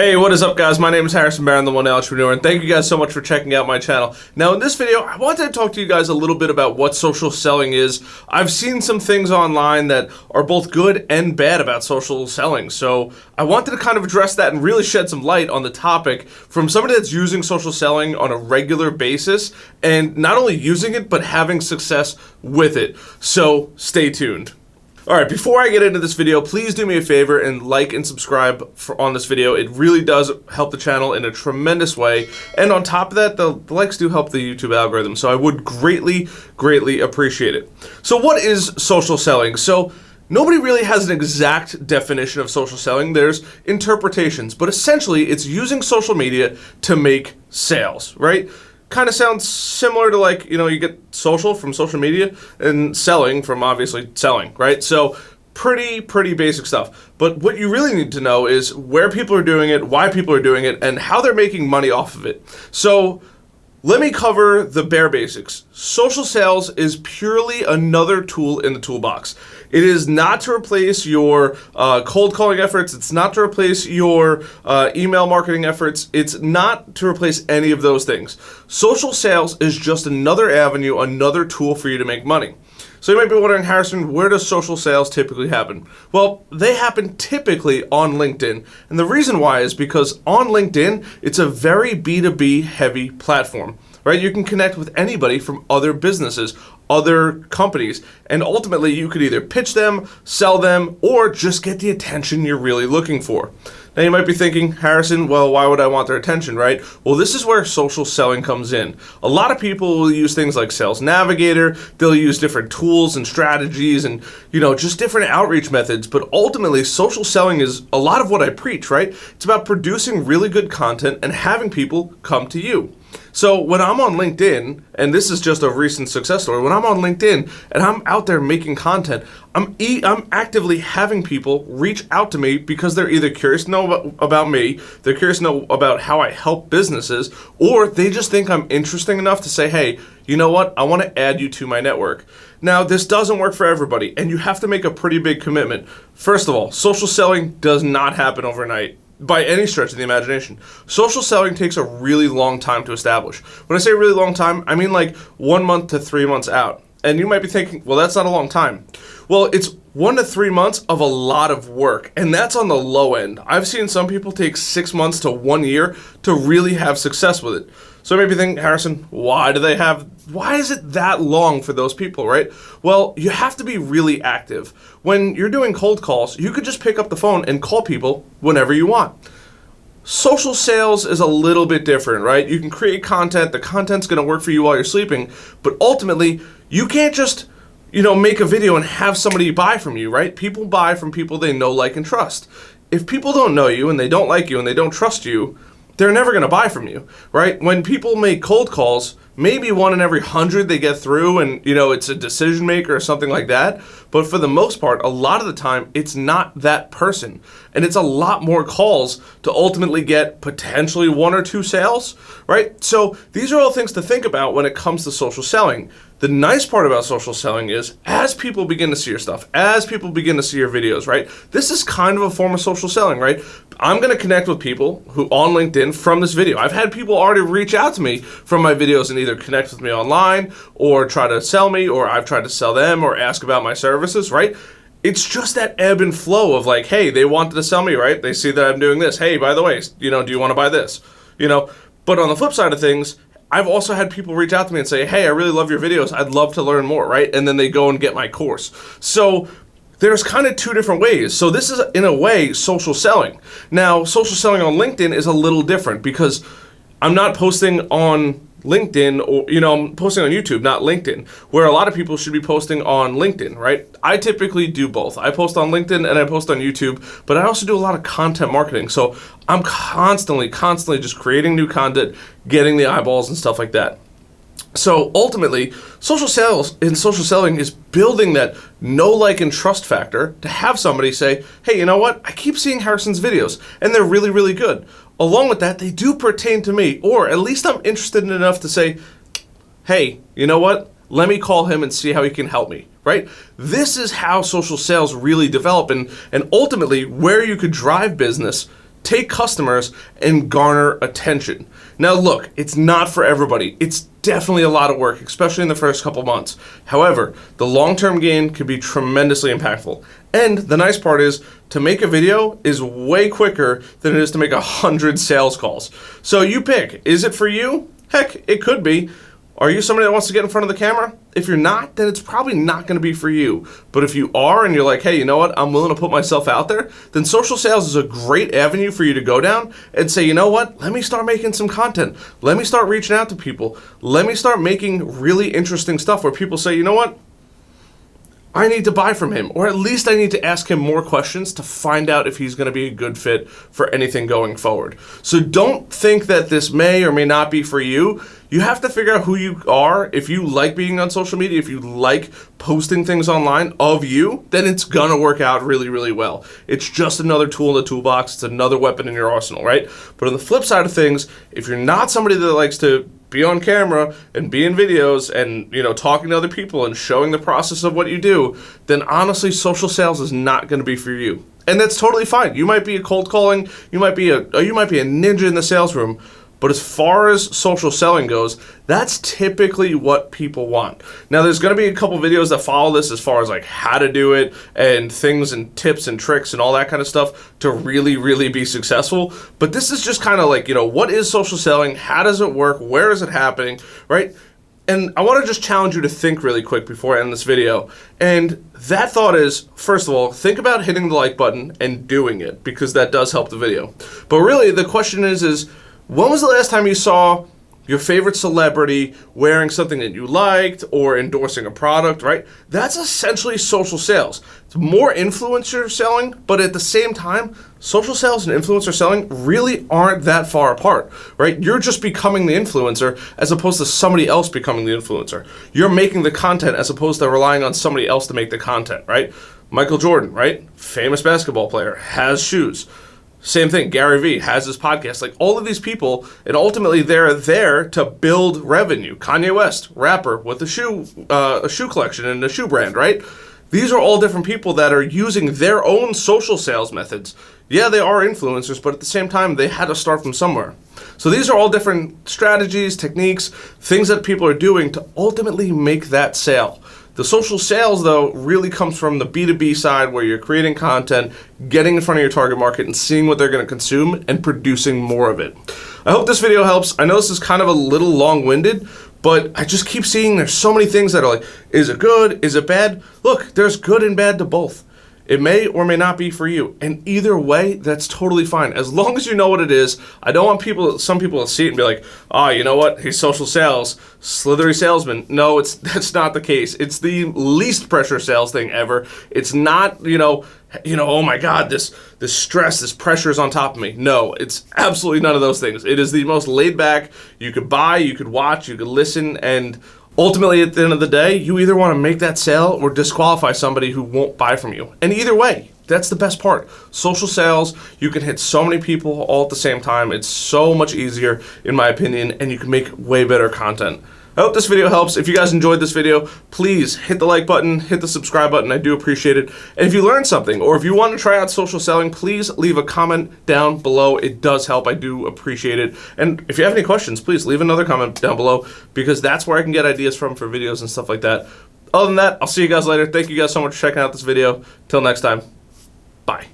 Hey, what is up, guys? My name is Harrison Barron, the Millennial Entrepreneur, and thank you guys so much for checking out my channel. Now, in this video, I wanted to talk to you guys a little bit about what social selling is. I've seen some things online that are both good and bad about social selling, so I wanted to kind of address that and really shed some light on the topic from somebody that's using social selling on a regular basis, and not only using it, but having success with it. So, stay tuned. Alright, before I get into this video, please do me a favor and like and subscribe on this video. It really does help the channel in a tremendous way. And on top of that, the likes do help the YouTube algorithm, so I would greatly appreciate it. So what is social selling? So nobody really has an exact definition of social selling. There's interpretations, but essentially it's using social media to make sales, right? Kind of sounds similar to, like, you know, you get social from social media and selling from obviously selling, right? So pretty basic stuff. But what you really need to know is where people are doing it, why people are doing it, and how they're making money off of it. So let me cover the bare basics. Social sales is purely another tool in the toolbox. It is not to replace your cold calling efforts. It's not to replace your email marketing efforts. It's not to replace any of those things. Social sales is just another avenue, another tool for you to make money. So you might be wondering, Harrison, where does social sales typically happen? Well, they happen typically on LinkedIn. And the reason why is because on LinkedIn, it's a very B2B heavy platform, right? You can connect with anybody from other businesses, other companies, and ultimately you could either pitch them, sell them, or just get the attention you're really looking for. Now you might be thinking, Harrison, well, why would I want their attention, right? Well, this is where social selling comes in. A lot of people will use things like Sales Navigator, they'll use different tools and strategies and, you know, just different outreach methods, but ultimately social selling is a lot of what I preach, right? It's about producing really good content and having people come to you. So when I'm on LinkedIn, and this is just a recent success story, when I'm on LinkedIn and I'm out there making content, I'm actively having people reach out to me because they're either curious to know about me, they're curious to know about how I help businesses, or they just think I'm interesting enough to say, hey, you know what, I want to add you to my network. Now, this doesn't work for everybody, and you have to make a pretty big commitment. First of all, social selling does not happen overnight, by any stretch of the imagination. Social selling takes a really long time to establish. When I say really long time, I mean like 1 month to 3 months out. And you might be thinking, well, that's not a long time. Well, it's 1 to 3 months of a lot of work, and that's on the low end. I've seen some people take 6 months to 1 year to really have success with it. So maybe think, Harrison, why is it that long for those people, right? Well, you have to be really active. When you're doing cold calls, you could just pick up the phone and call people whenever you want. Social sales is a little bit different, right? You can create content, the content's gonna work for you while you're sleeping, but ultimately, you can't just, you know, make a video and have somebody buy from you, right? People buy from people they know, like, and trust. If people don't know you and they don't like you and they don't trust you, they're never going to buy from you, right? When people make cold calls, maybe 1 in every 100 they get through and, you know, it's a decision maker or something like that. But for the most part, a lot of the time, it's not that person. And it's a lot more calls to ultimately get potentially 1 or 2 sales, right? So these are all things to think about when it comes to social selling. The nice part about social selling is as people begin to see your stuff, as people begin to see your videos, right? This is kind of a form of social selling, right? I'm going to connect with people who on LinkedIn from this video. I've had people already reach out to me from my videos and either connect with me online or try to sell me, or I've tried to sell them or ask about my services, right? It's just that ebb and flow of like, hey, they wanted to sell me, right? They see that I'm doing this. Hey, by the way, you know, do you want to buy this? You know, but on the flip side of things, I've also had people reach out to me and say, hey, I really love your videos. I'd love to learn more, right? And then they go and get my course. So there's kind of 2 different ways. So this is, in a way, social selling. Now, social selling on LinkedIn is a little different because I'm not posting on LinkedIn, or, you know, I'm posting on YouTube, not LinkedIn, where a lot of people should be posting on LinkedIn, right? I typically do both. I post on LinkedIn and I post on YouTube, but I also do a lot of content marketing. So I'm constantly just creating new content, getting the eyeballs and stuff like that. So ultimately, social sales and social selling is building that know, like, and trust factor to have somebody say, hey, you know what? I keep seeing Harrison's videos and they're really good. Along with that, they do pertain to me, or at least I'm interested enough to say, hey, you know what? Let me call him and see how he can help me, right? This is how social sales really develop and ultimately where you could drive business take customers and garner attention. Now look, it's not for everybody. It's definitely a lot of work, especially in the first couple months. However, the long-term gain can be tremendously impactful. And the nice part is, to make a video is way quicker than it is to make 100 sales calls. So you pick, is it for you? Heck, it could be. Are you somebody that wants to get in front of the camera? If you're not, then it's probably not going to be for you. But if you are and you're like, hey, you know what, I'm willing to put myself out there, then social sales is a great avenue for you to go down and say, you know what, let me start making some content. Let me start reaching out to people. Let me start making really interesting stuff where people say, you know what, I need to buy from him, or at least I need to ask him more questions to find out if he's going to be a good fit for anything going forward. So don't think that this may or may not be for you. You have to figure out who you are. If you like being on social media, if you like posting things online of you, then it's going to work out really, really well. It's just another tool in the toolbox. It's another weapon in your arsenal, right? But on the flip side of things, if you're not somebody that likes to be on camera and be in videos and, you know, talking to other people and showing the process of what you do, then honestly, social sales is not going to be for you. And that's totally fine. You might be a cold calling, you might be a ninja in the sales room, but as far as social selling goes, that's typically what people want. Now, there's going to be a couple videos that follow this as far as like how to do it and things and tips and tricks and all that kind of stuff to really, really be successful. But this is just kind of like, you know, what is social selling? How does it work? Where is it happening? Right? And I want to just challenge you to think really quick before I end this video. And that thought is, first of all, think about hitting the like button and doing it, because that does help the video. But really, the question is when was the last time you saw your favorite celebrity wearing something that you liked or endorsing a product, right? That's essentially social sales. It's more influencer selling, but at the same time, social sales and influencer selling really aren't that far apart, right? You're just becoming the influencer as opposed to somebody else becoming the influencer. You're making the content as opposed to relying on somebody else to make the content, right? Michael Jordan, right? Famous basketball player, has shoes. Same thing, Gary Vee has his podcast. Like, all of these people, and ultimately they're there to build revenue. Kanye West, rapper with a shoe collection and a shoe brand, right? These are all different people that are using their own social sales methods. Yeah, they are influencers, but at the same time, they had to start from somewhere. So these are all different strategies, techniques, things that people are doing to ultimately make that sale. The social sales, though, really comes from the B2B side, where you're creating content, getting in front of your target market, and seeing what they're going to consume and producing more of it. I hope this video helps. I know this is kind of a little long-winded, but I just keep seeing there's so many things that are like, is it good? Is it bad? Look, there's good and bad to both. It may or may not be for you. And either way, that's totally fine. As long as you know what it is. I don't want some people to see it and be like, oh, you know what? He's social sales, slithery salesman. No, that's not the case. It's the least pressure sales thing ever. It's not, oh my God, this stress, this pressure is on top of me. No, it's absolutely none of those things. It is the most laid back. You could buy, you could watch, you could listen, and ultimately, at the end of the day, you either want to make that sale or disqualify somebody who won't buy from you. And either way, that's the best part. Social sales, you can hit so many people all at the same time. It's so much easier, in my opinion, and you can make way better content. I hope this video helps. If you guys enjoyed this video, please hit the like button, hit the subscribe button. I do appreciate it. And if you learned something, or if you want to try out social selling, please leave a comment down below. It does help. I do appreciate it. And if you have any questions, please leave another comment down below, because that's where I can get ideas from for videos and stuff like that. Other than that, I'll see you guys later. Thank you guys so much for checking out this video. Till next time, bye.